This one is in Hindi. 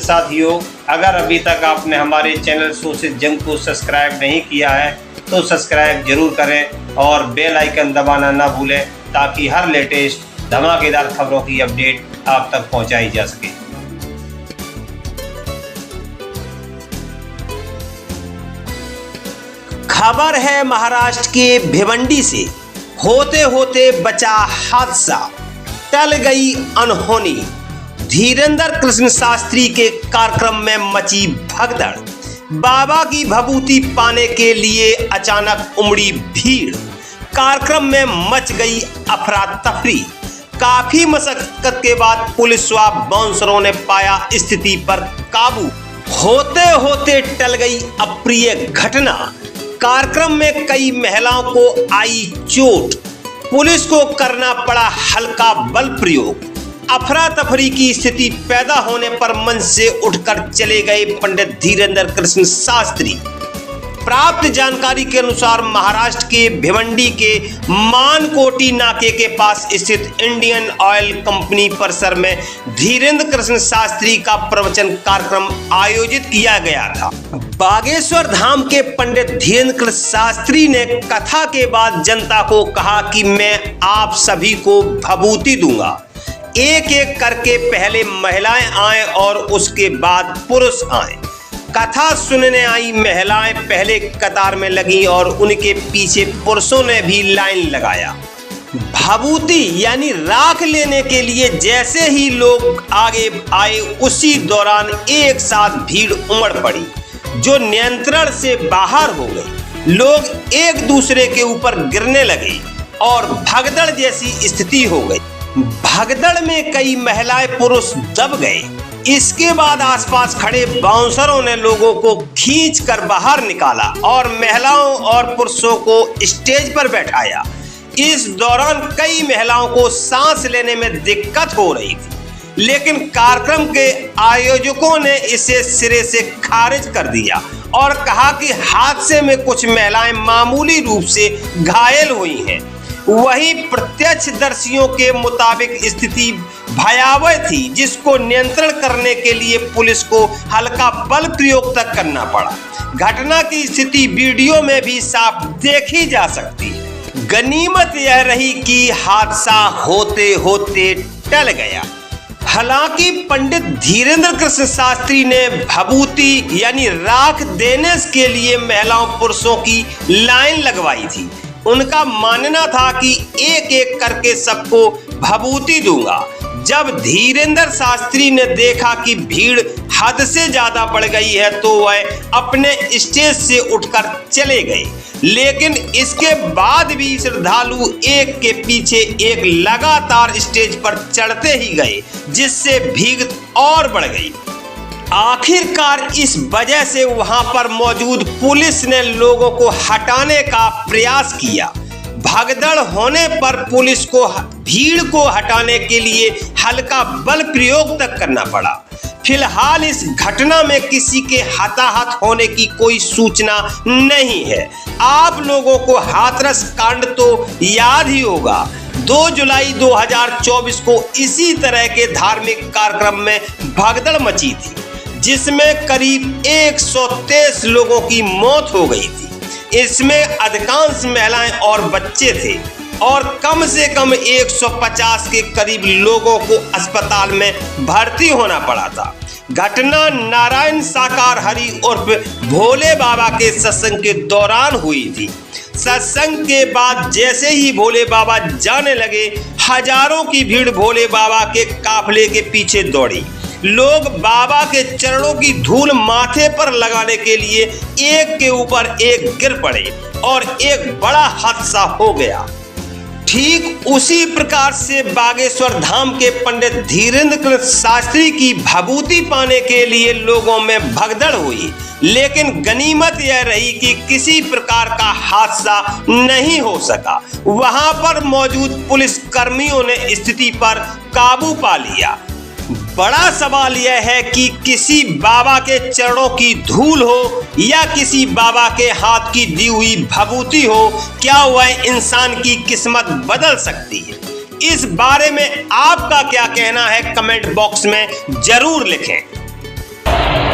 साथियों, अगर अभी तक आपने हमारे चैनल सोशल जंग को सब्सक्राइब नहीं किया है तो सब्सक्राइब जरूर करें और बेल आइकन दबाना ना भूलें ताकि हर लेटेस्ट धमाकेदार खबरों की अपडेट आप तक पहुंचाई जा सके। खबर है महाराष्ट्र के भिवंडी से, होते होते बचा हादसा, टल गई अनहोनी। धीरेंद्र कृष्ण शास्त्री के कार्यक्रम में मची भगदड़। बाबा की भभूति पाने के लिए अचानक उमड़ी भीड़। कार्यक्रम में मच गई अफरा तफरी। काफी मशक्कत के बाद पुलिस व बाउंसरों ने पाया स्थिति पर काबू। होते होते टल गई अप्रिय घटना। कार्यक्रम में कई महिलाओं को आई चोट। पुलिस को करना पड़ा हल्का बल प्रयोग। अफरा तफरी की स्थिति पैदा होने पर मंच से उठकर चले गए पंडित धीरेंद्र कृष्ण शास्त्री। प्राप्त जानकारी के अनुसार महाराष्ट्र के भिवंडी के मानकोटी नाके के पास स्थित इंडियन ऑयल कंपनी परिसर में धीरेंद्र कृष्ण शास्त्री का प्रवचन कार्यक्रम आयोजित किया गया था। बागेश्वर धाम के पंडित धीरेंद्र कृष्ण शास्त्री ने कथा के बाद जनता को कहा कि मैं आप सभी को भभूति दूंगा। एक एक करके पहले महिलाएं आए और उसके बाद पुरुष आए। कथा सुनने आई महिलाएं पहले कतार में लगी और उनके पीछे पुरुषों ने भी लाइन लगाया। भभूति यानी राख लेने के लिए जैसे ही लोग आगे आए उसी दौरान एक साथ भीड़ उमड़ पड़ी जो नियंत्रण से बाहर हो गई। लोग एक दूसरे के ऊपर गिरने लगे और भगदड़ जैसी स्थिति हो गई। भगदड़ में कई महिलाएं पुरुष दब गए। इसके बाद आसपास खड़े बाउंसरों ने लोगों को खींचकर बाहर निकाला और महिलाओं और पुरुषों को स्टेज पर बैठाया। इस दौरान कई महिलाओं को सांस लेने में दिक्कत हो रही थी, लेकिन कार्यक्रम के आयोजकों ने इसे सिरे से खारिज कर दिया और कहा कि हादसे में कुछ महिलाएं मामूली रूप से घायल हुई हैं। वहीं प्रत्यक्षदर्शियों के मुताबिक स्थिति भयावह थी, जिसको नियंत्रण करने के लिए पुलिस को हल्का बल प्रयोग तक करना पड़ा। घटना की स्थिति वीडियो में भी साफ देखी जा सकती है। गनीमत यह रही कि हादसा होते होते टल गया। हालांकि पंडित धीरेंद्र कृष्ण शास्त्री ने भभूति यानी राख देने के लिए महिलाओं पुरुषों की लाइन लगवाई थी। उनका मानना था कि एक एक करके सबको भभूति दूंगा। जब धीरेंद्र शास्त्री ने देखा कि भीड़ हद से ज्यादा बढ़ गई है तो वह अपने स्टेज से उठकर चले गए, लेकिन इसके बाद भी श्रद्धालु एक के पीछे एक लगातार स्टेज पर चढ़ते ही गए, जिससे भीड़ और बढ़ गई। आखिरकार इस वजह से वहां पर मौजूद पुलिस ने लोगों को हटाने का प्रयास किया। भगदड़ होने पर पुलिस को भीड़ को हटाने के लिए हल्का बल प्रयोग तक करना पड़ा। फिलहाल इस घटना में किसी के हताहत होने की कोई सूचना नहीं है। आप लोगों को हाथरस कांड तो याद ही होगा। 2 जुलाई 2024 को इसी तरह के धार्मिक कार्यक्रम में भगदड़ मची थी, जिसमें करीब 123 लोगों की मौत हो गई थी। इसमें अधिकांश महिलाएं और बच्चे थे और कम से कम 150 के करीब लोगों को अस्पताल में भर्ती होना पड़ा था। घटना नारायण साकार हरि उर्फ भोले बाबा के सत्संग के दौरान हुई थी। सत्संग के बाद जैसे ही भोले बाबा जाने लगे, हजारों की भीड़ भोले बाबा के काफले के पीछे दौड़ी। लोग बाबा के चरणों की धूल माथे पर लगाने के लिए एक के ऊपर एक गिर पड़े और एक बड़ा हादसा हो गया। ठीक उसी प्रकार से बागेश्वर धाम के पंडित धीरेंद्र कृष्ण शास्त्री की भभूति पाने के लिए लोगों में भगदड़ हुई, लेकिन गनीमत यह रही कि किसी प्रकार का हादसा नहीं हो सका। वहां पर मौजूद पुलिस कर्मियों ने स्थिति पर काबू पा लिया। बड़ा सवाल यह है कि किसी बाबा के चरणों की धूल हो या किसी बाबा के हाथ की दी हुई भभूति हो, क्या वह इंसान की किस्मत बदल सकती है? इस बारे में आपका क्या कहना है? कमेंट बॉक्स में जरूर लिखें। है।